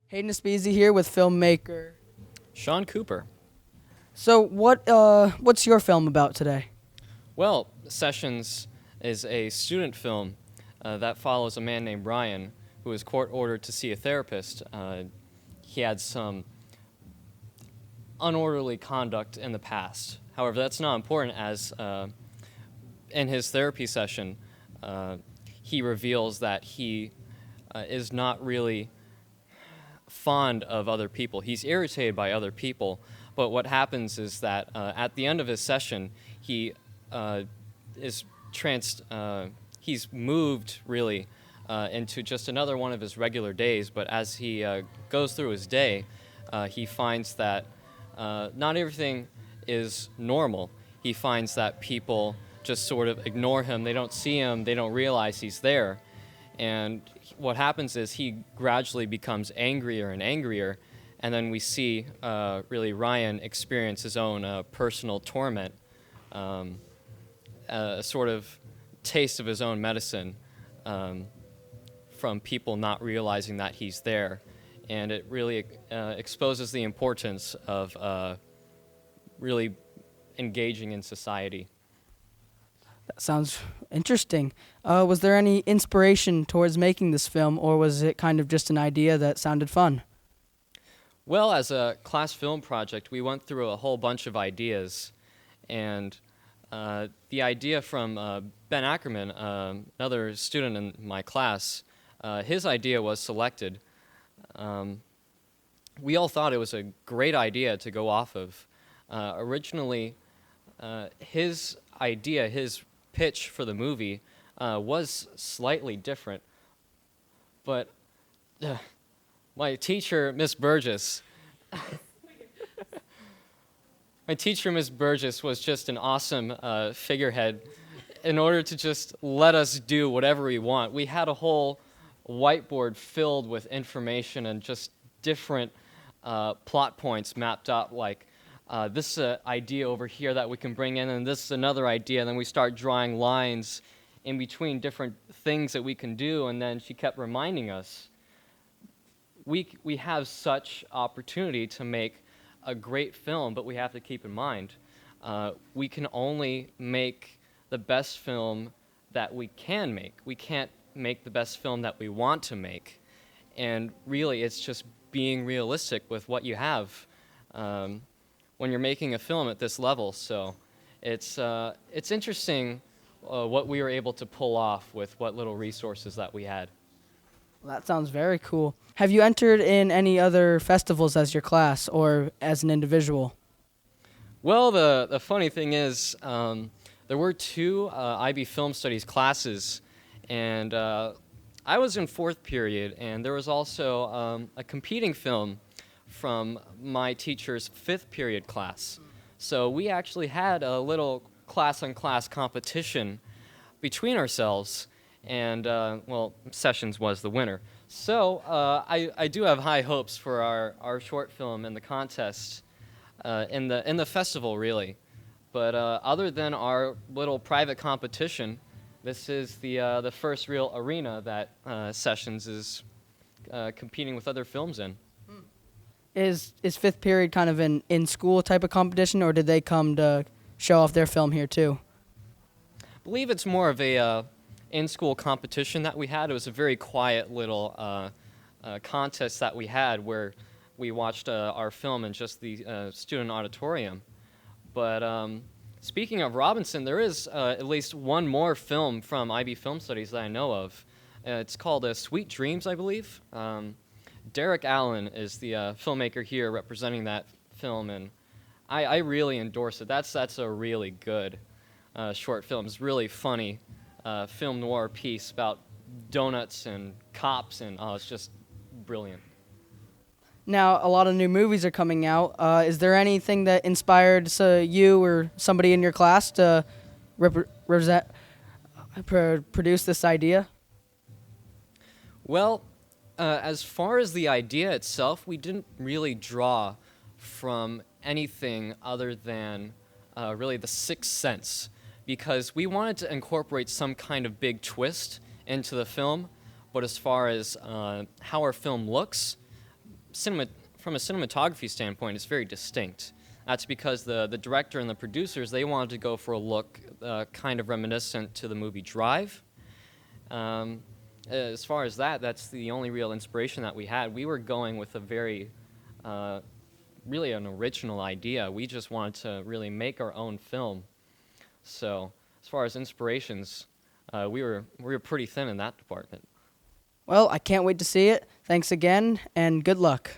Hayden Speezy here with Filmmaker. Sean Cooper. So what's your film about today? Well, Sessions is a student film that follows a man named Ryan who is court-ordered to see a therapist. He had some unorderly conduct in the past. However, that's not important as in his therapy session, he reveals that he is not really fond of other people. He's irritated by other people, but what happens is that at the end of his session, he is he's moved really into just another one of his regular days. But as he goes through his day, he finds that not everything is normal. He finds that people just sort of ignore him. They don't see him. They don't realize he's there. And what happens is he gradually becomes angrier and angrier, and then we see really Ryan experience his own personal torment, a sort of taste of his own medicine from people not realizing that he's there. And it really exposes the importance of really engaging in society. That sounds interesting. Was there any inspiration towards making this film, or was it kind of just an idea that sounded fun? Well, as a class film project, we went through a whole bunch of ideas, and the idea from Ben Ackerman, another student in my class, his idea was selected. We all thought it was a great idea to go off of. Originally, his idea, his pitch for the movie was slightly different, but my teacher, Miss Burgess, was just an awesome figurehead in order to just let us do whatever we want. We had a whole whiteboard filled with information and just different plot points mapped out, like this is an idea over here that we can bring in, and this is another idea, and then we start drawing lines in between different things that we can do, and then she kept reminding us, we have such opportunity to make a great film, but we have to keep in mind, we can only make the best film that we can make. We can't make the best film that we want to make, and really it's just being realistic with what you have. When you're making a film at this level. So it's interesting what we were able to pull off with what little resources that we had. Well, that sounds very cool. Have you entered in any other festivals as your class or as an individual? Well, the funny thing is there were two IB Film Studies classes, and I was in fourth period, and there was also a competing film from my teacher's fifth period class. So we actually had a little class-on-class competition between ourselves, and, well, Sessions was the winner. So I do have high hopes for our short film in the contest, in the festival, really. But other than our little private competition, this is the first real arena that Sessions is competing with other films in. Is fifth period kind of an in-school type of competition, or did they come to show off their film here too? I believe it's more of a in-school competition that we had. It was a very quiet little contest that we had where we watched our film in just the student auditorium. But speaking of Robinson, there is at least one more film from IB Film Studies that I know of. It's called Sweet Dreams, I believe. Derek Allen is the filmmaker here representing that film, and I really endorse it. That's a really good short film. It's really funny film noir piece about donuts and cops, and it's just brilliant. Now, a lot of new movies are coming out. Is there anything that inspired you or somebody in your class to produce this idea? Well, as far as the idea itself, we didn't really draw from anything other than really The Sixth Sense, because we wanted to incorporate some kind of big twist into the film, but as far as how our film looks, from a cinematography standpoint, it's very distinct. That's because the director and the producers, they wanted to go for a look kind of reminiscent to the movie Drive. As far as that, that's the only real inspiration that we had. We were going with a very, really an original idea. We just wanted to really make our own film. So as far as inspirations, we were pretty thin in that department. Well, I can't wait to see it. Thanks again, and good luck.